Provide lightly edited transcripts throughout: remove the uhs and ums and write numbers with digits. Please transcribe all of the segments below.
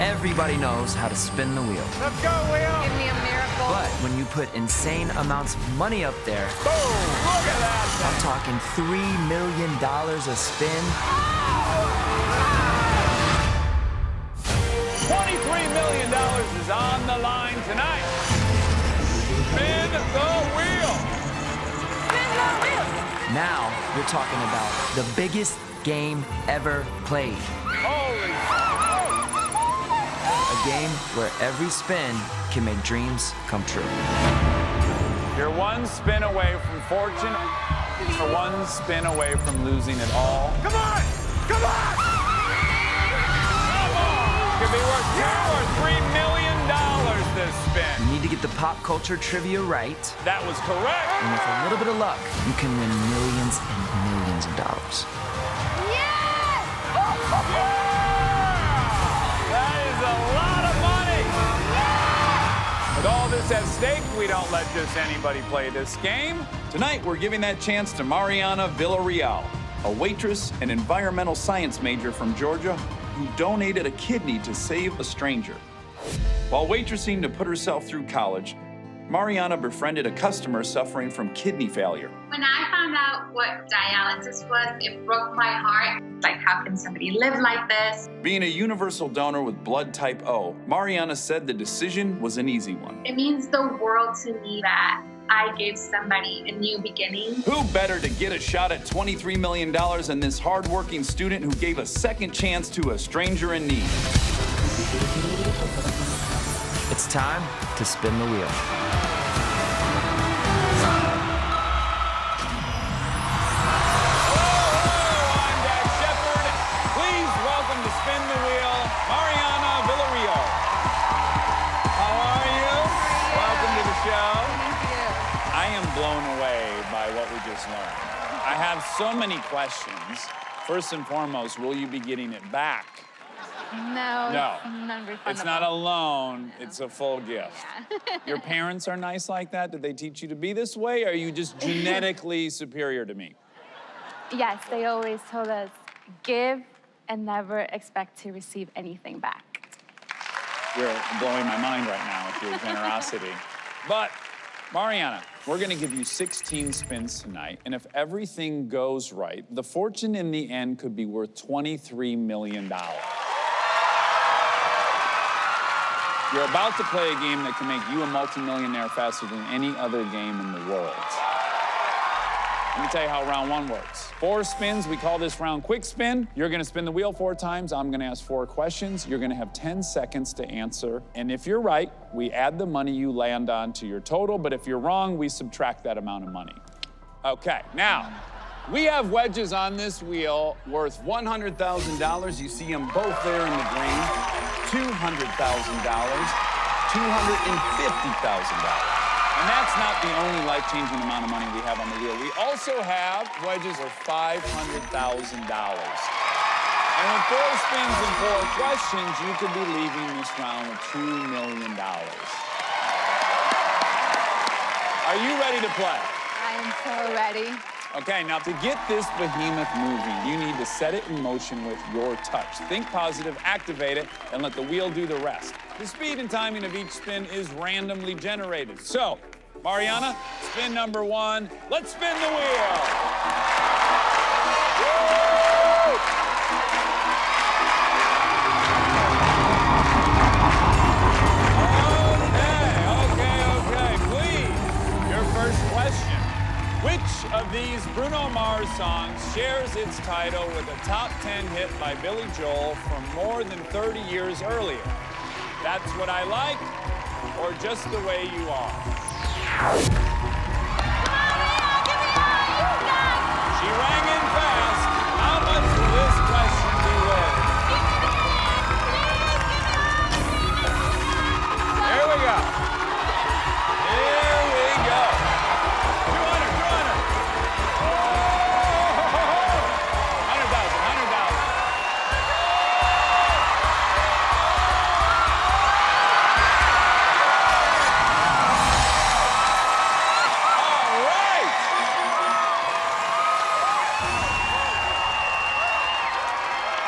Everybody knows how to spin the wheel. Let's go, wheel! Give me a miracle. But when you put insane amounts of money up there, Boom! Look at that I'm thing! talking $3 million a spin. $23 million is on the line tonight. Spin the wheel! Spin the wheel. Now you're talking about the biggest game ever played. Holy A game where every spin can make dreams come true. You're one spin away from fortune. You're one spin away from losing it all. Come on! Come on! Come on! Could be worth $2 or $3 million this spin. You need to get the pop culture trivia right. That was correct. And with a little bit of luck, you can win millions and millions of dollars. Yes! That is a lot of money. With all this at stake, we don't let just anybody play this game. Tonight, we're giving that chance to Mariana Villarreal, a waitress and environmental science major from Georgia who donated a kidney to save a stranger. While waitressing to put herself through college, Mariana befriended a customer suffering from kidney failure. When I found out what dialysis was, it broke my heart. Like, how can somebody live like this? Being a universal donor with blood type O, Mariana said the decision was an easy one. It means the world to me that I gave somebody a new beginning. Who better to get a shot at $23 million than this hardworking student who gave a second chance to a stranger in need? It's time to spin the wheel. Spin the wheel, Mariana Villarreal. How are you? Welcome to the show. Thank you. I am blown away by what we just learned. I have so many questions. First and foremost, will you be getting it back? No. No. Non-refundable. It's not a loan, it's a full gift. Yeah. Your parents are nice like that? Did they teach you to be this way, or are you just genetically superior to me? Yes, they always told us, give and never expect to receive anything back. You're blowing my mind right now with your generosity. But, Mariana, we're gonna give you 16 spins tonight, and if everything goes right, the fortune in the end could be worth $23 million. You're about to play a game that can make you a multimillionaire faster than any other game in the world. Let me tell you how round one works. 4 spins, we call this round quick spin. You're gonna spin the wheel 4 times. I'm gonna ask 4 questions. You're gonna have 10 seconds to answer. And if you're right, we add the money you land on to your total, but if you're wrong, we subtract that amount of money. Okay, now, we have wedges on this wheel worth $100,000. You see them both there in the green. $200,000, $250,000. And that's not the only life-changing amount of money we have on the wheel. We also have wedges worth $500,000. And with 4 spins and 4 questions, you could be leaving this round with $2 million. Are you ready to play? I am so ready. Okay, now to get this behemoth moving, you need to set it in motion with your touch. Think positive, activate it, and let the wheel do the rest. The speed and timing of each spin is randomly generated. So, Mariana, spin number 1. Let's spin the wheel. Woo! Okay. Please, your first question. Which of these Bruno Mars songs shares its title with a top 10 hit by Billy Joel from more than 30 years earlier? That's What I Like, or Just the Way You Are? She rang in fast. How much will this question be worth? Here we go. Here we go. 200. Oh, 100,000.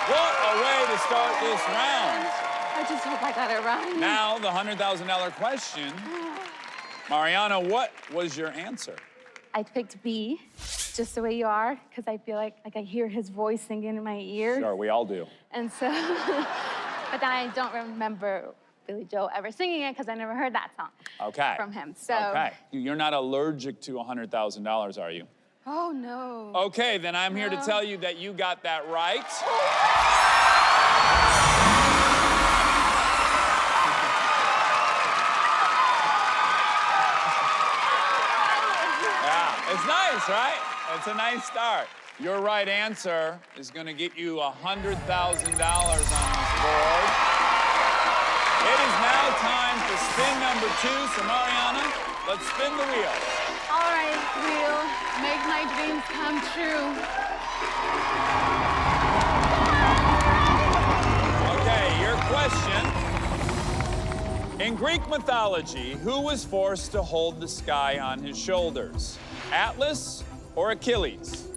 What a way to start this round. I just hope I got it right. Now, the $100,000 question. Mariana, what was your answer? I picked B, just the way you are, because I feel like I hear his voice singing in my ear. Sure, we all do. And so, but then I don't remember Billy Joel ever singing it because I never heard that song from him. So. Okay. You're not allergic to $100,000, are you? Oh, no. Okay, then I'm here to tell you that you got that right. Yeah, it's nice, right? It's a nice start. Your right answer is going to get you $100,000 on this board. It is now time for spin number 2. So, Mariana, let's spin the wheel. All right, wheel, make my dreams come true. Okay, your question. In Greek mythology, who was forced to hold the sky on his shoulders? Atlas or Achilles?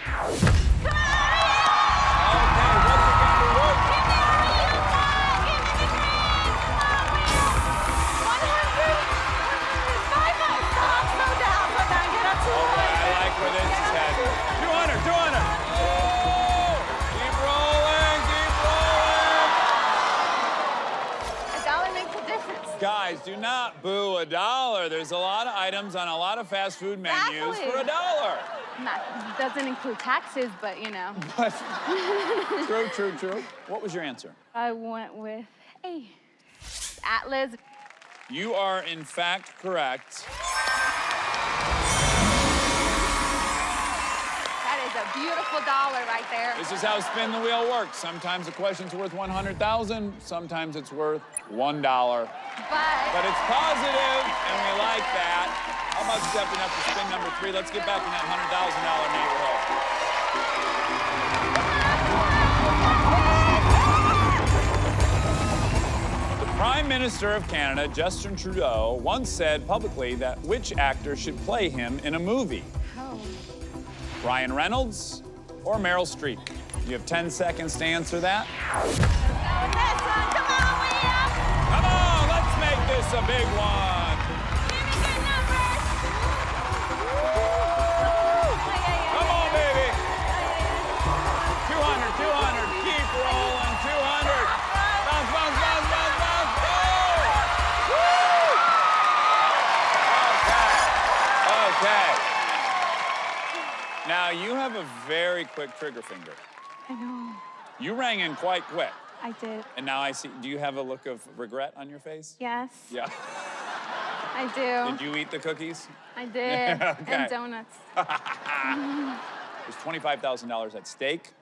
Okay, what's it going to work? I like where this is headed. 200, 200. Oh, keep rolling, keep rolling. $1 makes a difference. Guys, do not boo $1. There's a lot of items on a lot of fast food menus for $1. Doesn't include taxes, but you know. True, true, true. What was your answer? I went with A. Atlas. You are, in fact, correct. That is a beautiful dollar right there. This is how spin the wheel works. Sometimes a question's worth 100,000, sometimes it's worth $1. But it's positive, and we like that. How about stepping up to spin number 3? Let's get back in that $100,000 neighborhood. The Prime Minister of Canada, Justin Trudeau, once said publicly that which actor should play him in a movie? Oh. Ryan Reynolds or Meryl Streep? You have 10 seconds to answer that. Come on, let's make this a big one. Come on, baby. 200, 200, keep rolling, 200. Bounce, bounce, bounce, bounce, bounce. Oh! Okay. Now, you have a very quick trigger finger. I know. You rang in quite quick. I did. And now I see, do you have a look of regret on your face? Yes. Yeah. I do. Did you eat the cookies? I did. Okay. And donuts. There's $25,000 at stake.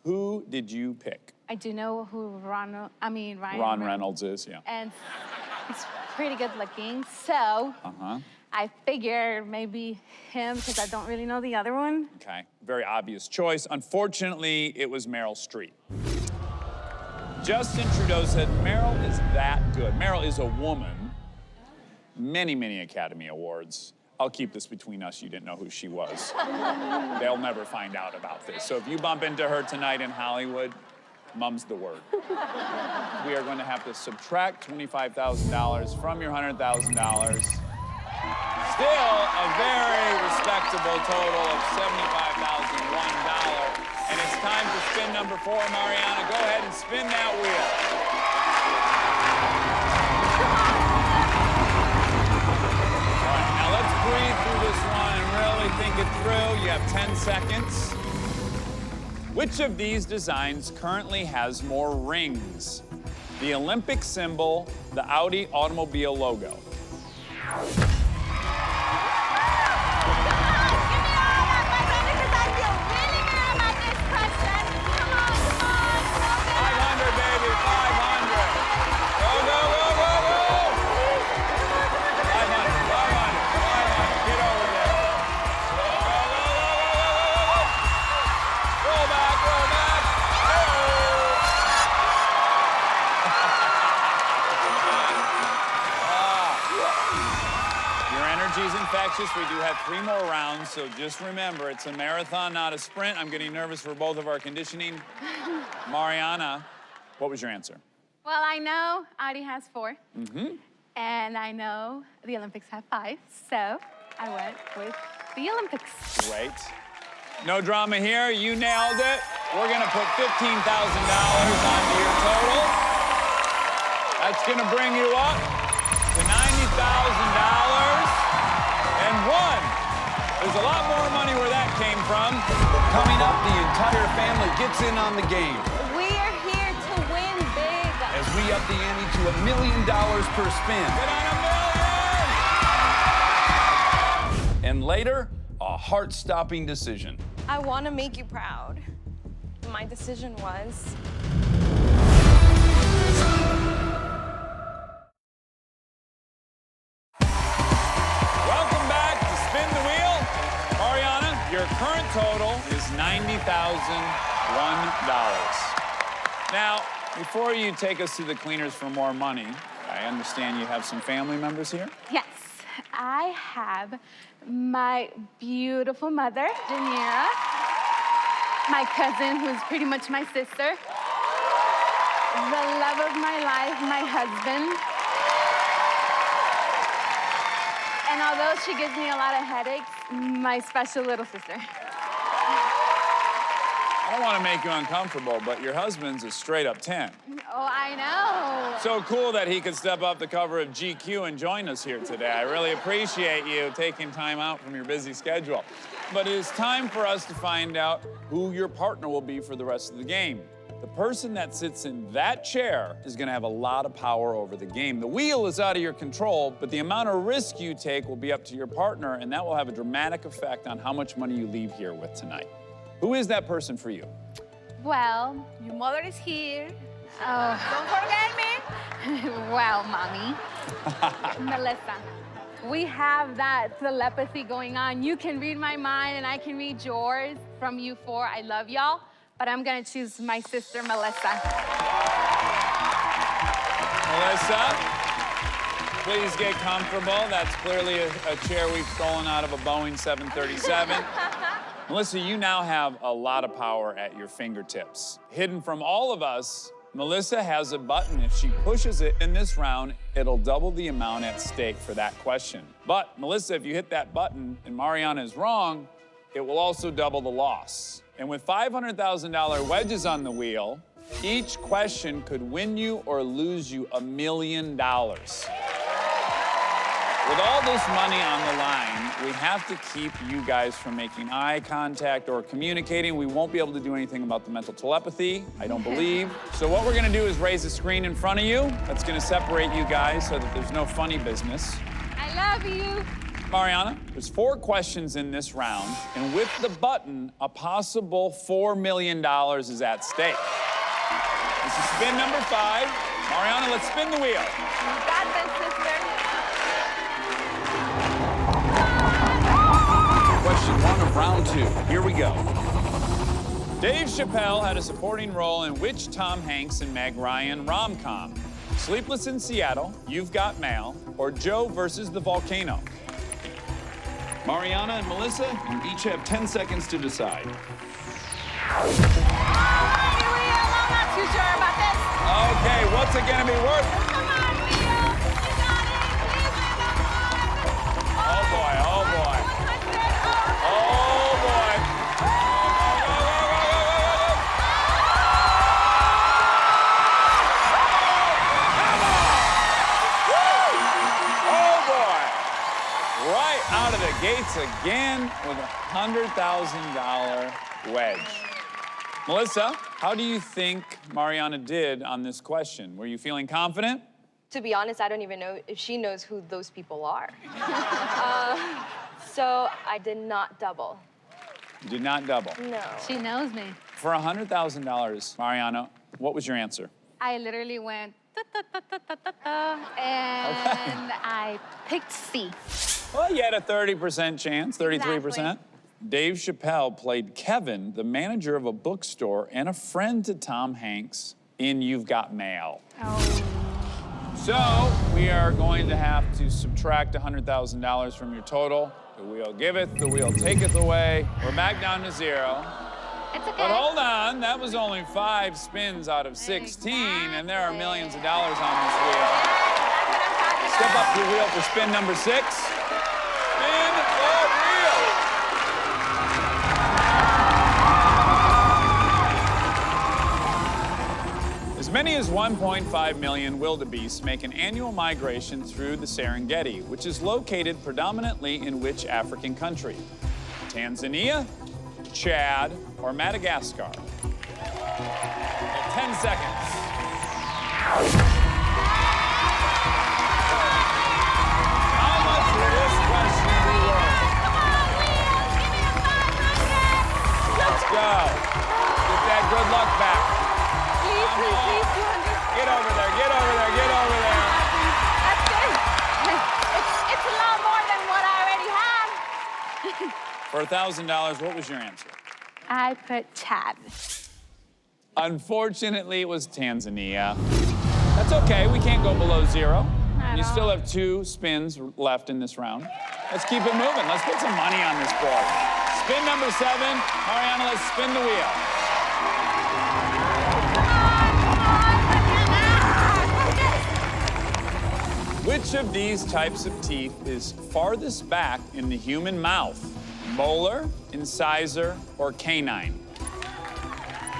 Who did you pick? I do know who Ryan Ron Reynolds is, yeah. And he's pretty good looking, so I figured maybe him, because I don't really know the other one. Okay, very obvious choice. Unfortunately, it was Meryl Streep. Justin Trudeau said Meryl is that good. Meryl is a woman. Many, many Academy Awards. I'll keep this between us. You didn't know who she was. They'll never find out about this. So if you bump into her tonight in Hollywood, mum's the word. We are going to have to subtract $25,000 from your $100,000. Still a very respectable total of $75,001. And it's time for spin number 4. Mariana, go ahead and spin that wheel. All right, now let's breathe through this one and really think it through. You have 10 seconds. Which of these designs currently has more rings? The Olympic symbol, the Audi automobile logo. Infectious. We do have 3 more rounds, so just remember, it's a marathon, not a sprint. I'm getting nervous for both of our conditioning. Mariana, what was your answer? Well, I know Audi has 4. And I know the Olympics have 5, so I went with the Olympics. Great. No drama here, you nailed it. We're gonna put $15,000 onto your total. That's gonna bring you up to $90,000 and 1. There's a lot more money where that came from. Coming up, the entire family gets in on the game We're here to win big. as we up the ante to $1 million per spin. Get on $1 million! And later, a heart-stopping decision. I want to make you proud. My decision was... Welcome back to Spin the Wheel. Mariana, your current total is $90,001. Now, before you take us to the cleaners for more money, I understand you have some family members here? Yes, I have my beautiful mother, Janira, my cousin, who's pretty much my sister, the love of my life, my husband. And although she gives me a lot of headaches, my special little sister. I don't want to make you uncomfortable, but your husband's a straight-up 10. Oh, I know. So cool that he could step up the cover of GQ and join us here today. I really appreciate you taking time out from your busy schedule. But it is time for us to find out who your partner will be for the rest of the game. The person that sits in that chair is gonna have a lot of power over the game. The wheel is out of your control, but the amount of risk you take will be up to your partner, and that will have a dramatic effect on how much money you leave here with tonight. Who is that person for you? Well, Your mother is here. oh, Don't forget me. well, Mommy. Melissa, we have that telepathy going on. You can read my mind and I can read yours from you 4. I love y'all, but I'm gonna choose my sister, Melissa. Melissa, please get comfortable. That's clearly a chair we've stolen out of a Boeing 737. Melissa, you now have a lot of power at your fingertips. Hidden from all of us, Melissa has a button. If she pushes it in this round, it'll double the amount at stake for that question. But Melissa, if you hit that button and Mariana is wrong, it will also double the loss. And with $500,000 wedges on the wheel, each question could win you or lose you $1 million. With all this money on the line, we have to keep you guys from making eye contact or communicating. We won't be able to do anything about the mental telepathy, I don't believe. So what we're gonna do is raise a screen in front of you. That's gonna separate you guys so that there's no funny business. I love you. Mariana, there's 4 questions in this round, and with the button, a possible $4 million is at stake. This is spin number 5. Mariana, let's spin the wheel. You got this, sister. Question 1 of round 2. Here we go. Dave Chappelle had a supporting role in which Tom Hanks and Meg Ryan rom-com? Sleepless in Seattle, You've Got Mail, or Joe versus the Volcano? Mariana and Melissa, you each have 10 seconds to decide. I'm not too sure about this. Okay, what's it gonna be worth? Come on, Leo. You got it. Please, Leo. Oh boy, oh boy. 100. Oh boy. Oh boy. Right out of the gates again with a $100,000 wedge. Melissa, how do you think Mariana did on this question? Were you feeling confident? To be honest, I don't even know if she knows who those people are. So I did not double. You did not double. No. She knows me. For $100,000, Mariana, what was your answer? I literally went and I picked C. Well, you had a 30% chance, 33%. Exactly. Dave Chappelle played Kevin, the manager of a bookstore and a friend to Tom Hanks in You've Got Mail. Oh. So we are going to have to subtract $100,000 from your total. The wheel giveth, the wheel taketh away. We're back down to 0. It's okay. But hold on, that was only 5 spins out of 16, and there are millions of dollars on this wheel. Step up your wheel for spin number 6. Spin the wheel. As many as 1.5 million wildebeests make an annual migration through the Serengeti, which is located predominantly in which African country? Tanzania, Chad, or Madagascar? 10 seconds. How much will this question be worth? Let's go. Get that good luck back. Please, please, please, 200. Get over there, get over there, get over there. That's good. It's a lot more than what I already have. For $1,000, what was your answer? I put Chad. Unfortunately, it was Tanzania. That's okay, we can't go below 0. You still have 2 spins left in this round. Let's keep it moving. Let's put some money on this board. Spin number 7. Mariana, let's spin the wheel. Which of these types of teeth is farthest back in the human mouth? Molar, incisor, or canine?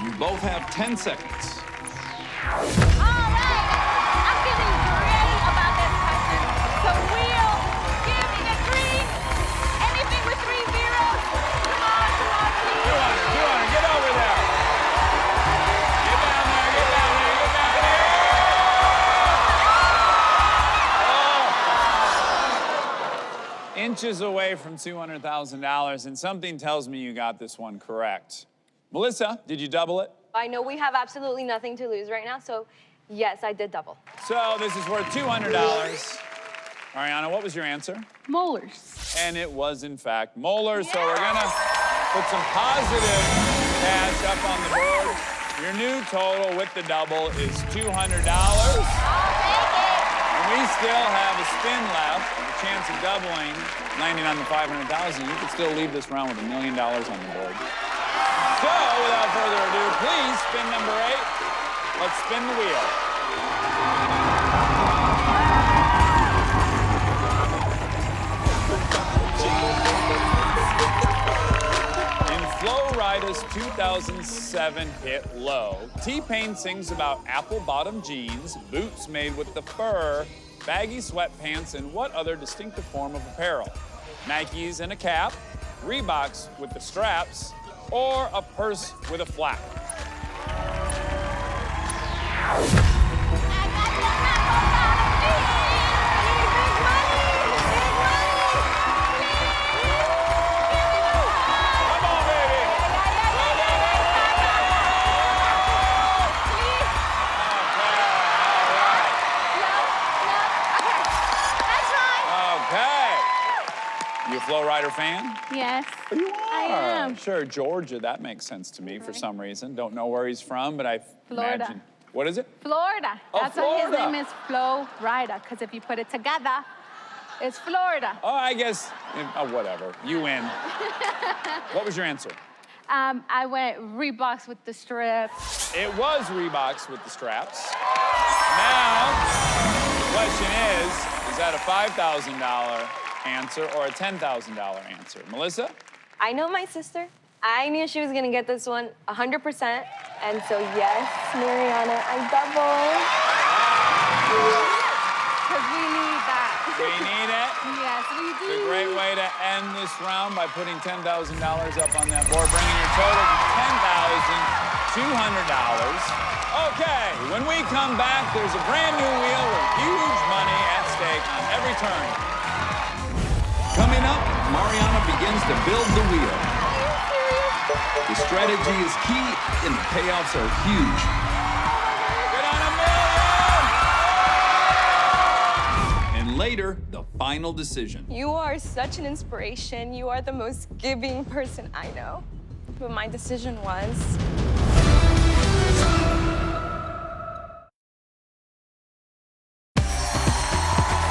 You both have 10 seconds. All right. I'm feeling great about this question. So wheel, give me a 3. Anything with 3 zeros. Come on, please. 200, get over there. Get down there, get down there, get down there. Oh. Inches away from $200,000, and something tells me you got this one correct. Melissa, did you double it? I know we have absolutely nothing to lose right now, so yes, I did double. So this is worth $200. Mariana, what was your answer? Molars. And it was, in fact, molars. So we're gonna put some positive cash up on the board. Your new total with the double is $200. And we still have a spin left, a chance of doubling, landing on the $500,000. You could still leave this round with $1 million on the board. So, without further ado, please spin number 8. Let's spin the wheel. In Flo Rida's 2007 hit Low, T-Pain sings about apple-bottom jeans, boots made with the fur, baggy sweatpants, and what other distinctive form of apparel? Nikes and a cap, Reeboks with the straps, or a purse with a flap? Come on, baby. Okay. You a Flo Rida fan? Yes. You I am. Sure, Georgia, that makes sense to me for some reason. Don't know where he's from, but I Florida. imagine. What is it? Florida. Oh, That's why his Florida. name is Flo Rida, because if you put it together, it's Florida. Oh, I guess, whatever. You win. What was your answer? I went Reeboks with the strips. It was Reeboks with the straps. Now, the question is that a $5,000 answer or a $10,000 answer? Melissa? I know my sister. I knew she was gonna get this one 100%. And so yes, Mariana, I doubled. Because we need that. We need it. Yes, we do. It's a great way to end this round by putting $10,000 up on that board, bringing your total to $10,200. Okay, when we come back, there's a brand new wheel with huge money at stake on every turn. Coming up, Mariana begins to build the wheel. The strategy is key and the payoffs are huge. Get on $1 million! And later, the final decision. You are such an inspiration. You are the most giving person I know. But my decision was...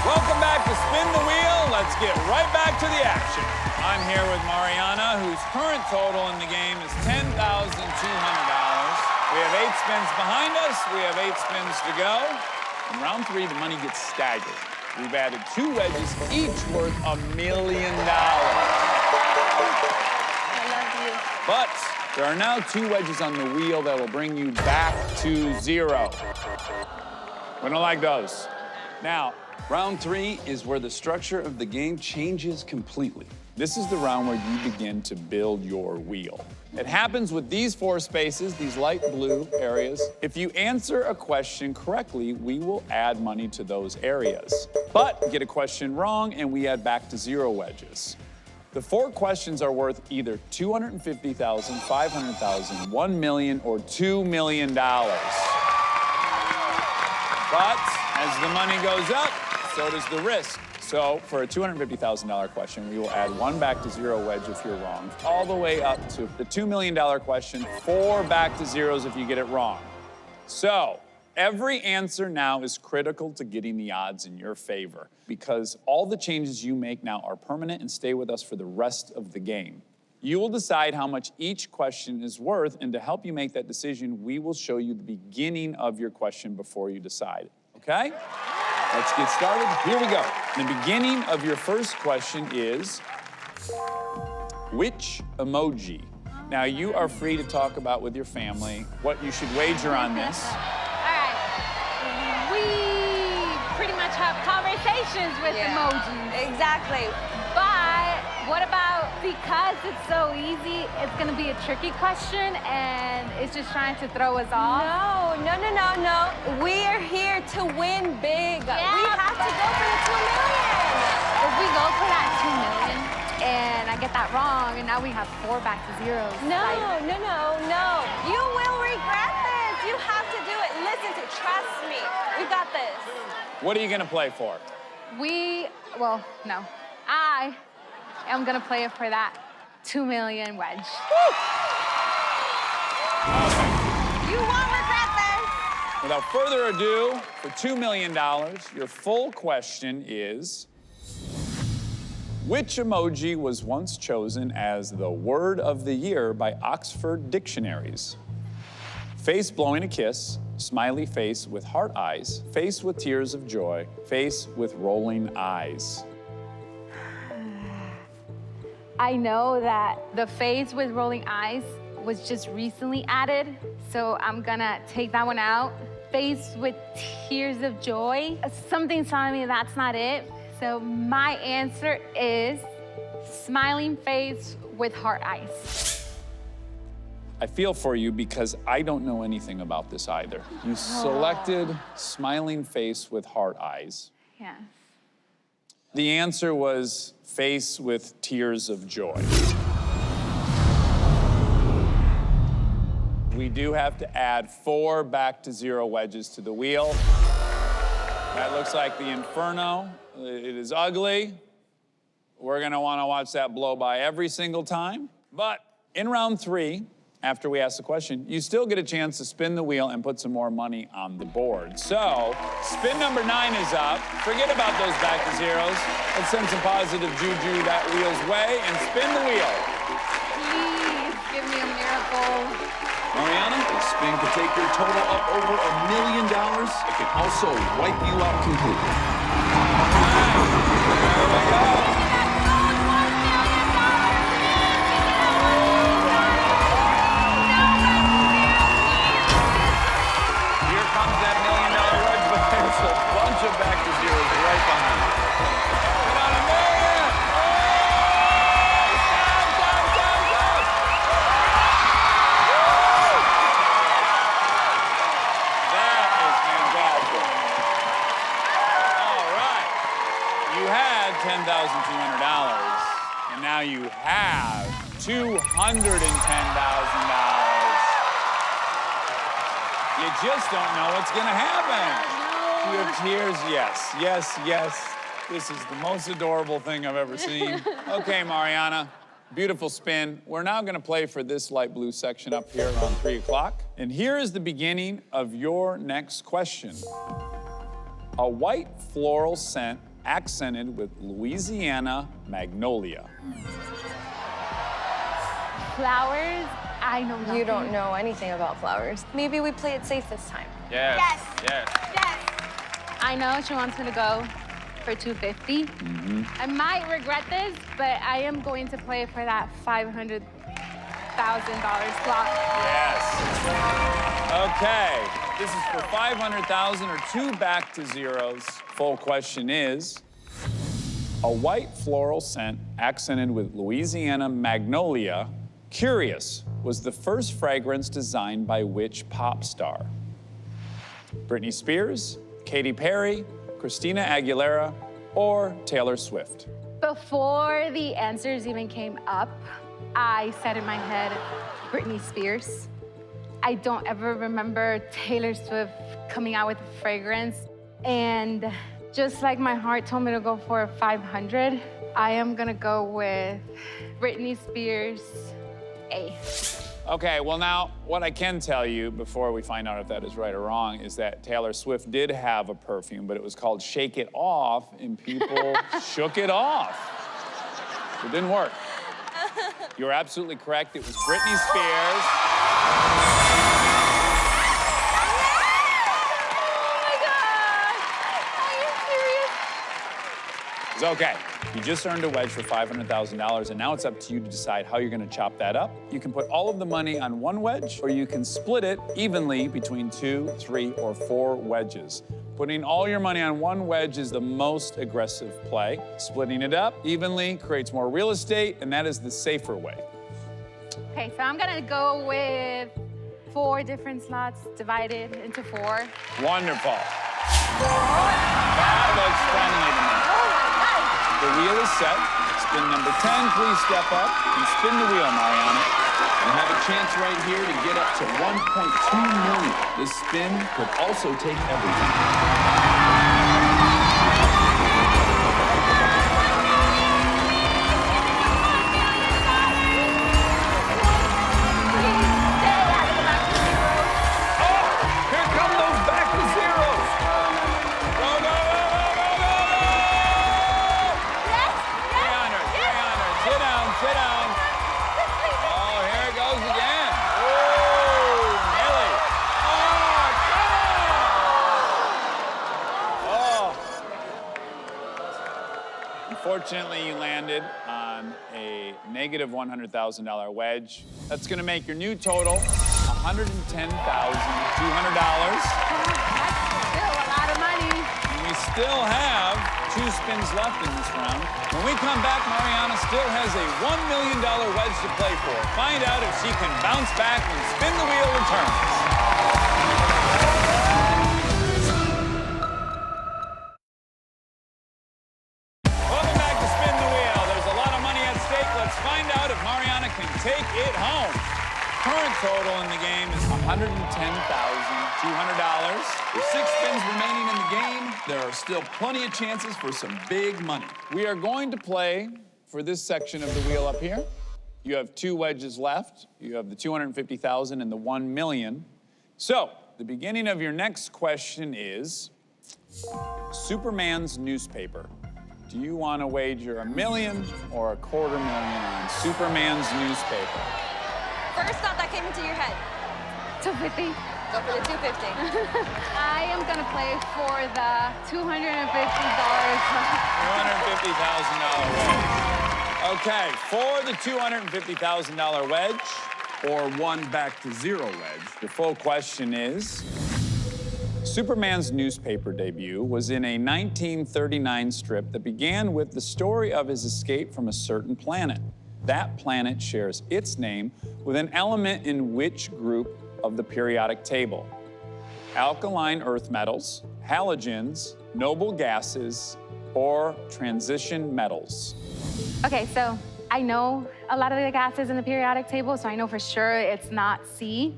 Welcome back to Spin the Wheel. Let's get right back to the action. I'm on here with Mariana, whose current total in the game is $10,200. We have 8 spins behind us. We have 8 spins to go. In round 3, the money gets staggered. We've added 2 wedges, each worth $1 million. I love you. But there are now 2 wedges on the wheel that will bring you back to 0. We don't like those. Now, Round 3 is where the structure of the game changes completely. This is the round where you begin to build your wheel. it happens with these 4 spaces, these light blue areas. If you answer a question correctly, we will add money to those areas. But get a question wrong, and we add back to 0 wedges. The 4 questions are worth either $250,000, $500,000, $1 million, or $2 million. But as the money goes up, so does the risk. So for a $250,000 question, we will add 1 back to 0 wedge if you're wrong, all the way up to the $2 million question, 4 back to zeros if you get it wrong. So every answer now is critical to getting the odds in your favor, because all the changes you make now are permanent and stay with us for the rest of the game. You will decide how much each question is worth, and to help you make that decision, we will show you the beginning of your question before you decide, okay? Let's get started. Here we go. The beginning of your first question is, which emoji? Now, you are free to talk about with your family what you should wager on this. All right. We pretty much have conversations with emojis. Exactly. But what about, because it's so easy, it's gonna be a tricky question and it's just trying to throw us off? No. We are here to win big. Yeah, we have to go for the 2 million. If we go for that 2 million and I get that wrong and now we have 4 back to zeros. No. You will regret this. You have to do it. Listen to, trust me. We got this. What are you gonna play for? I am gonna play it for that 2 million wedge. You won't regret this. Without further ado, for $2 million, your full question is, which emoji was once chosen as the word of the year by Oxford dictionaries? Face blowing a kiss, smiley face with heart eyes, face with tears of joy, face with rolling eyes. I know that the face with rolling eyes was just recently added, so I'm gonna take that one out. Face with tears of joy. Something's telling me that's not it. So my answer is smiling face with heart eyes. I feel for you because I don't know anything about this either. You selected smiling face with heart eyes. Yeah. The answer was face with tears of joy. We do have to add 4 back to 0 wedges to the wheel. That looks like the Inferno. It is ugly. We're gonna wanna watch that blow by every single time. But in round 3, after we ask the question, you still get a chance to spin the wheel and put some more money on the board. So, spin number 9 is up. Forget about those back to zeros. Let's send some positive juju that wheel's way and spin the wheel. Please give me a miracle. Mariana, the spin could take your total up over $1 million. It can also wipe you out completely. There we go. A bunch of back to zeros right behind you. Get on $1 million! Stop! That is fantastic. All right. You had $10,200, and now you have $210,000. You just don't know what's gonna happen. You have tears, yes. This is the most adorable thing I've ever seen. Okay, Mariana, beautiful spin. We're now gonna play for this light blue section up here around 3 o'clock. And here is the beginning of your next question. A white floral scent accented with Louisiana magnolia? Flowers, I know nothing. You don't know anything about flowers. Maybe we play it safe this time. Yes. Yes. Yes. Yes. I know she wants me to go for 250. I might regret this, but I am going to play for that $500,000 slot. Yes. Okay, this is for 500,000 or 2 back to zeros. Full question is, a white floral scent accented with Louisiana magnolia, Curious, was the first fragrance designed by which pop star? Britney Spears, Katy Perry, Christina Aguilera, or Taylor Swift? Before the answers even came up, I said in my head, Britney Spears. I don't ever remember Taylor Swift coming out with a fragrance. And just like my heart told me to go for 500, I am gonna go with Britney Spears, A. Okay, well now, what I can tell you before we find out if that is right or wrong is that Taylor Swift did have a perfume, but it was called Shake It Off, and people shook it off. It didn't work. You're absolutely correct. It was Britney Spears. It's okay. You just earned a wedge for $500,000, and now it's up to you to decide how you're gonna chop that up. You can put all of the money on one wedge, or you can split it evenly between 2, 3, or 4 wedges. Putting all your money on one wedge is the most aggressive play. Splitting it up evenly creates more real estate, and that is the safer way. Okay, so I'm gonna go with 4 different slots divided into 4. Wonderful. That looks friendly to me. The wheel is set. Spin number 10, please step up and spin the wheel, Mariana. You have a chance right here to get up to 1.2 million. This spin could also take everything. Here come those back to zeros. Go, go, go, go, go, go, go! 300, 300. Sit down, sit down. Oh, here it goes again. Oh, Nelly. Oh, come on. Oh. Unfortunately, you landed on a negative $100,000 wedge. That's gonna make your new total $110,200. That's still a lot of money. And we still have 2 spins left in this round. When we come back, Mariana still has a $1 million wedge to play for. Find out if she can bounce back when Spin the Wheel returns. Welcome back to Spin the Wheel. There's a lot of money at stake. Let's find out if Mariana can take it home. Current total in the game is $110,200. With 6 spins remaining in the game, there are still plenty of chances for some big money. We are going to play for this section of the wheel up here. You have 2 wedges left. You have the $250,000 and the $1 million. So, the beginning of your next question is Superman's newspaper. Do you want to wager $1 million or $250,000 on Superman's newspaper? First thought that came into your head. 250. Go for the 250. I am gonna play for the $250. $250,000 wedge. Okay, for the $250,000 wedge, Or 1 back to 0 wedge. your full question is, Superman's newspaper debut was in a 1939 strip that began with the story of his escape from a certain planet. That planet shares its name with an element in which group of the periodic table? Alkaline earth metals, halogens, noble gases, or transition metals? Okay, so I know a lot of the gases in the periodic table, so I know for sure it's not C.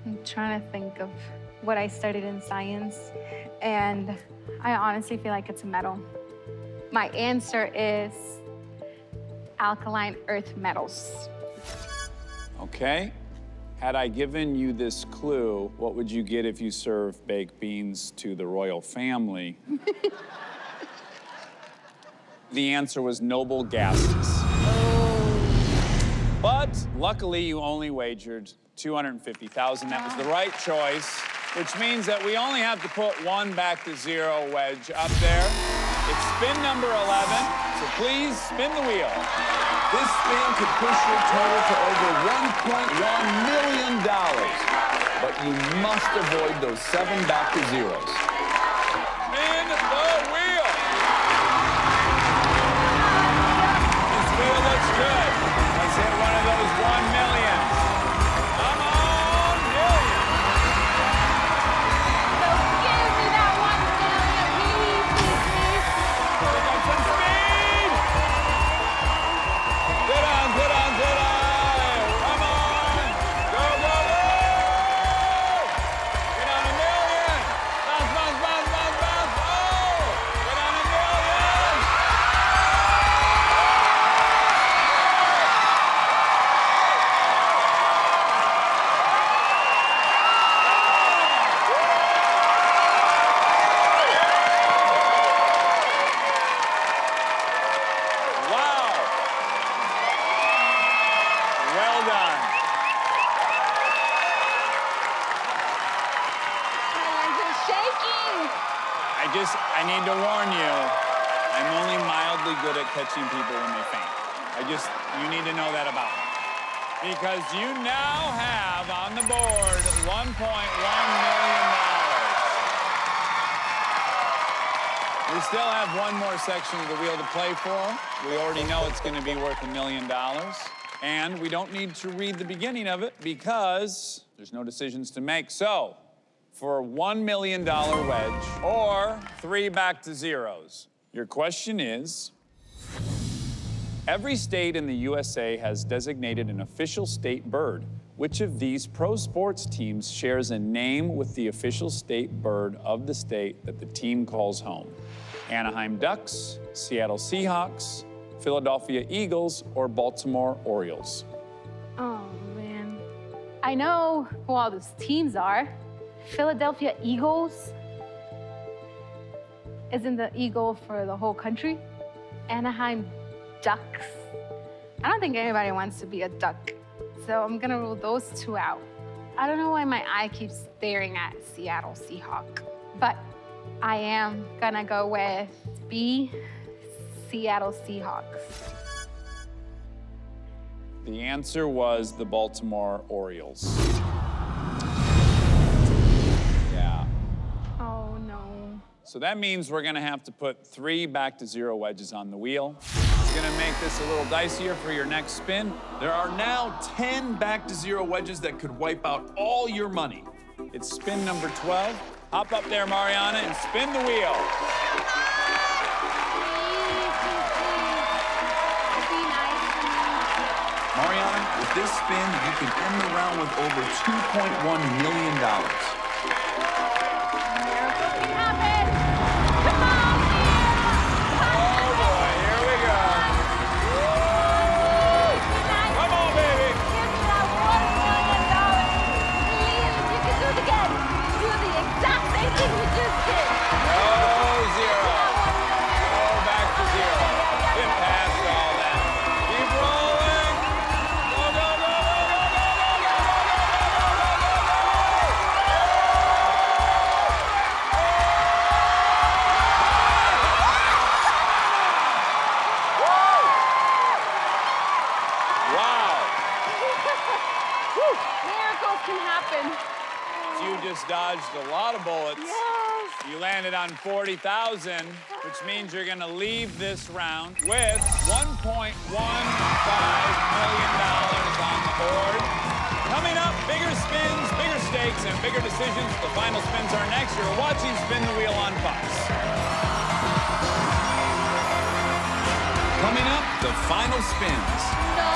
I'm trying to think of what I studied in science, and I honestly feel like it's a metal. My answer is alkaline earth metals. Okay. Had I given you this clue, what would you get if you served baked beans to the royal family? The answer was noble gases. But luckily, you only wagered $250,000. That was the right choice, which means that we only have to put one back to zero wedge up there. It's spin number 11, so please spin the wheel. This spin could push your total to over $1.1 million. But you must avoid those 7 back to zeros. Spin the wheel. This wheel looks good. Let's hit one of those 1 millions. Come on, million. So give me that 1 million, please, please, please. Pick up some speed. Sit on, sit on, sit on. Come on. Go, go, go. Get on a million. Bounce, bounce, bounce, bounce, bounce. Oh, get on a million. Wow. Well done. My legs are shaking. I need to warn you, I'm only mildly good at catching people when they faint. You need to know that about me. Because you now have on the board $1.1 million. We still have one more section of the wheel to play for. We already know it's going to be worth $1 million. And we don't need to read the beginning of it because there's no decisions to make. So, for a $1 million wedge or 3 back to zeros, your question is, every state in the USA has designated an official state bird. Which of these pro sports teams shares a name with the official state bird of the state that the team calls home? Anaheim Ducks, Seattle Seahawks, Philadelphia Eagles, or Baltimore Orioles? Oh, man. I know who all those teams are. Philadelphia Eagles. Isn't the eagle for the whole country? Anaheim Ducks. I don't think anybody wants to be a duck, so I'm gonna rule those 2 out. I don't know why my eye keeps staring at Seattle Seahawk, but I am gonna go with B, Seattle Seahawks. The answer was the Baltimore Orioles. Yeah. Oh, no. So that means we're gonna have to put 3 back to zero wedges on the wheel. It's gonna make this a little dicier for your next spin. There are now 10 back to zero wedges that could wipe out all your money. It's spin number 12. Hop up there, Mariana, and spin the wheel. Mariana, with this spin, you can end the round with over $2.1 million. Miracle can happen. Come on, Oh boy, here we go. Come on, baby. give me that $1 million. Please, if you can do it again, do the exact same thing you just did. No zero. Go back to zero. Get past all that. Keep rolling. Go, go, go, go, go, go, go, Wow. Miracles can happen. You just dodged a lot of bullets. Yes. You landed on 40,000, which means you're gonna leave this round with $1.15 million on the board. Coming up, bigger spins, bigger stakes, and bigger decisions. The final spins are next. You're watching Spin the Wheel on Fox. Coming up, the final spins. No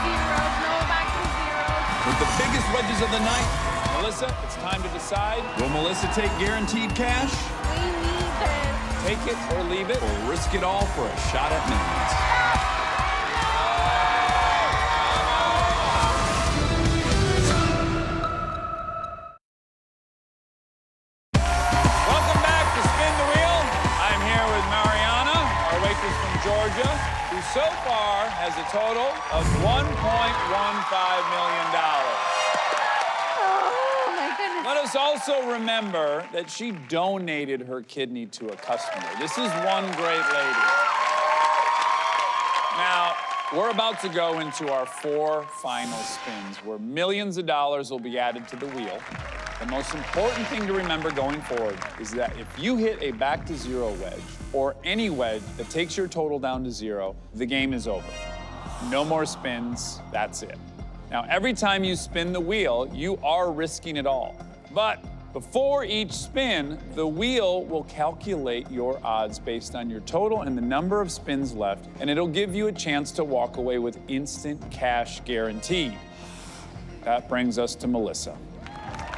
zeros, no back to zeros. With the biggest wedges of the night, Melissa, it's time to decide. will Melissa take guaranteed cash, We need this. Take it or leave it. or risk it all for a shot at millions? Welcome back to Spin the Wheel. I'm here with Mariana, our waitress from Georgia. so far has a total of $1.15 million. Oh, my goodness. Let us also remember that she donated her kidney to a customer. This is one great lady. Now, we're about to go into our 4 final spins where millions of dollars will be added to the wheel. The most important thing to remember going forward is that if you hit a back to zero wedge or any wedge that takes your total down to 0, the game is over. No more spins, that's it. Now, every time you spin the wheel, you are risking it all. But before each spin, the wheel will calculate your odds based on your total and the number of spins left, and it'll give you a chance to walk away with instant cash guaranteed. That brings us to Melissa.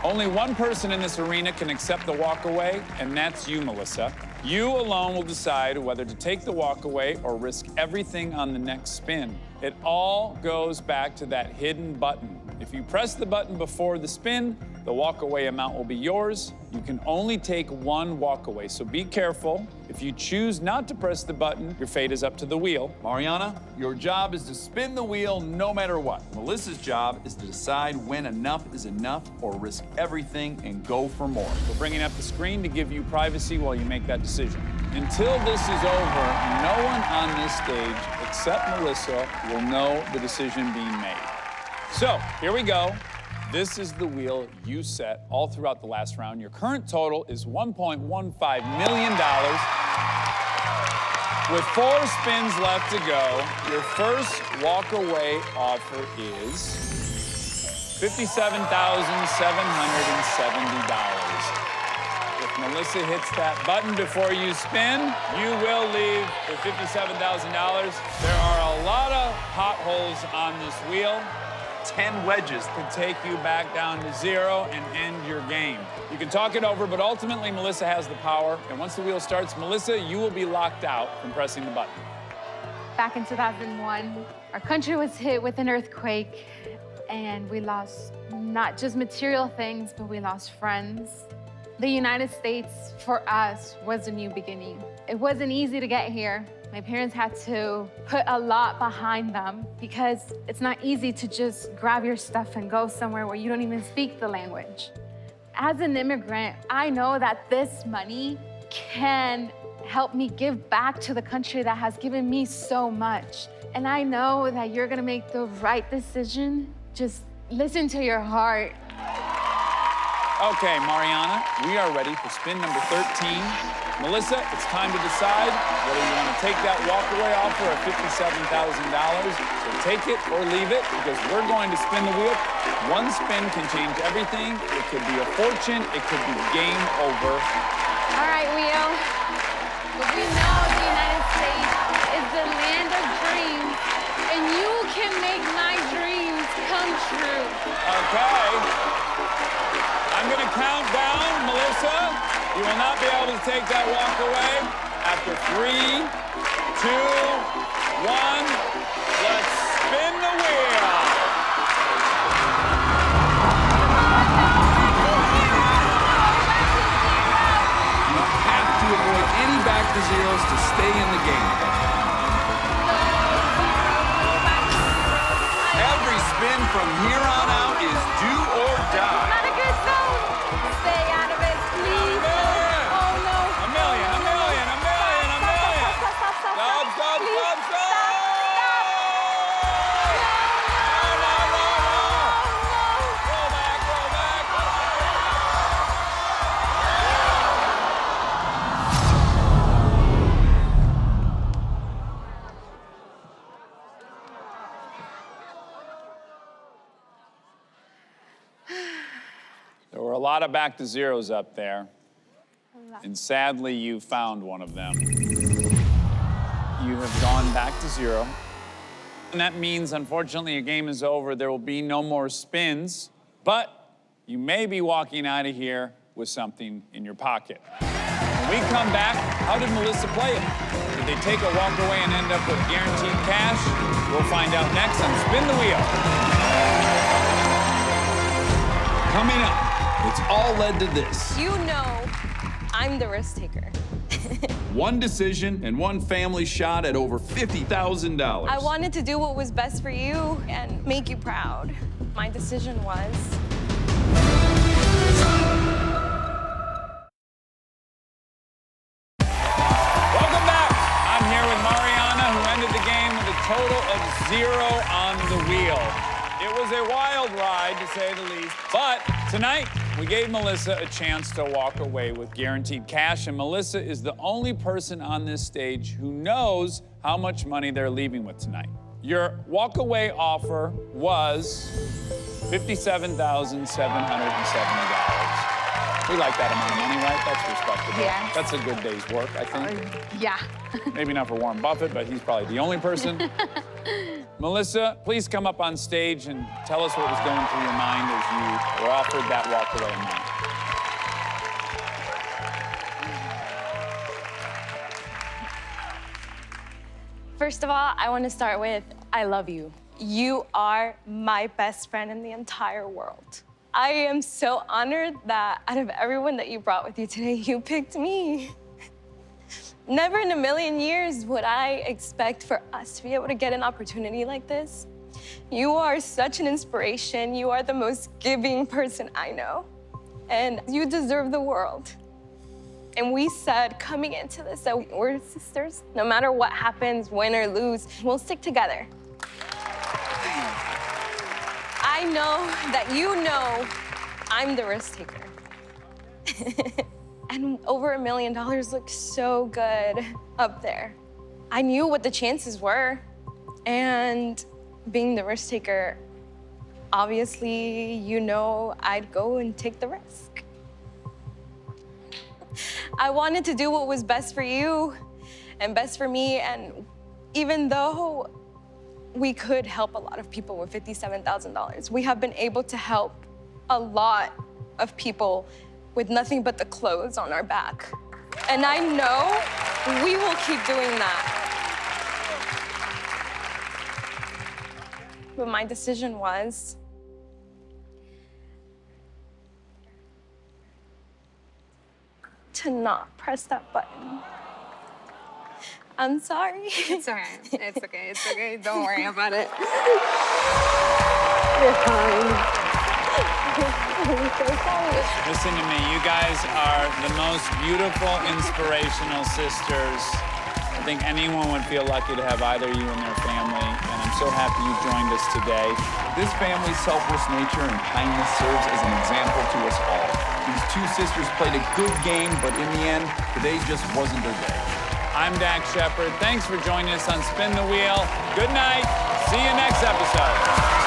Only one person in this arena can accept the walkaway, and that's you, Melissa. You alone will decide whether to take the walkaway or risk everything on the next spin. It all goes back to that hidden button. If you press the button before the spin, the walkaway amount will be yours. You can only take one walkaway, so be careful. If you choose not to press the button, your fate is up to the wheel. Mariana, your job is to spin the wheel no matter what. Melissa's job is to decide when enough is enough or risk everything and go for more. We're bringing up the screen to give you privacy while you make that decision. Until this is over, no one on this stage except Melissa will know the decision being made. So, here we go. This is the wheel you set all throughout the last round. Your current total is $1.15 million. With 4 spins left to go, your first walkaway offer is $57,770. If Melissa hits that button before you spin, you will leave with $57,000. There are a lot of potholes on this wheel. 10 wedges could take you back down to 0 and end your game. You can talk it over, but ultimately Melissa has the power. And once the wheel starts, Melissa, you will be locked out from pressing the button. Back in 2001, our country was hit with an earthquake, and we lost not just material things, but we lost friends. The United States, for us, was a new beginning. It wasn't easy to get here. My parents had to put a lot behind them because it's not easy to just grab your stuff and go somewhere where you don't even speak the language. As an immigrant, I know that this money can help me give back to the country that has given me so much. And I know that you're gonna make the right decision. Just listen to your heart. Okay, Mariana, we are ready for spin number 13. Melissa, it's time to decide whether you want to take that walkaway offer of $57,000. So take it or leave it, because we're going to spin the wheel. One spin can change everything. It could be a fortune. It could be game over. All right, wheel. Well, we know the United States is the land of dreams, and you can make my dreams come true. Okay. I'm going to count down, Melissa. You will not be able to take that walk away. After 3, 2, 1, let's spin the wheel. You have to avoid any back to zeros to stay in the game. Every spin from here on out is do or die. Not a good zone. Stay out of it, please. Oh, no. A million. Stop. Please, Stop. stop. No. Roll back. There were a lot of back to zeros up there. And sadly, you found one of them. You have gone back to 0. And that means, unfortunately, your game is over. There will be no more spins, but you may be walking out of here with something in your pocket. When we come back, how did Melissa play it? Did they take a walk away and end up with guaranteed cash? We'll find out next on Spin the Wheel. Coming up, it's all led to this. You know I'm the risk taker. One decision and one family shot at over $50,000. I wanted to do what was best for you and make you proud. My decision was... Welcome back. I'm here with Mariana, who ended the game with a total of 0 on the wheel. It was a wild ride, to say the least. But tonight, we gave Melissa a chance to walk away with guaranteed cash, and Melissa is the only person on this stage who knows how much money they're leaving with tonight. Your walkaway offer was $57,770. We like that amount of money, right? That's respectable. Yes. That's a good day's work, I think. Yeah. Maybe not for Warren Buffett, but he's probably the only person. Melissa, please come up on stage and tell us what was going through your mind as you were offered that walkaway amount. First of all, I want to start with, I love you. You are my best friend in the entire world. I am so honored that out of everyone that you brought with you today, you picked me. Never in a million years would I expect for us to be able to get an opportunity like this. You are such an inspiration. You are the most giving person I know. And you deserve the world. And we said coming into this that we're sisters. No matter what happens, win or lose, we'll stick together. I know that you know I'm the risk taker. And over $1 million looks so good up there. I knew what the chances were. And being the risk taker, obviously, you know I'd go and take the risk. I wanted to do what was best for you and best for me. And even though we could help a lot of people with $57,000, we have been able to help a lot of people with nothing but the clothes on our back. And I know we will keep doing that. But my decision was to not press that button. I'm sorry. It's all right. It's okay. It's okay. Don't worry about it. You're fine. I'm so sorry. Listen to me, you guys are the most beautiful, inspirational sisters. I think anyone would feel lucky to have either you and their family, and I'm so happy you joined us today. This family's selfless nature and kindness serves as an example to us all. These two sisters played a good game, but in the end, today just wasn't their day. I'm Dak Shepard. Thanks for joining us on Spin the Wheel. Good night. See you next episode.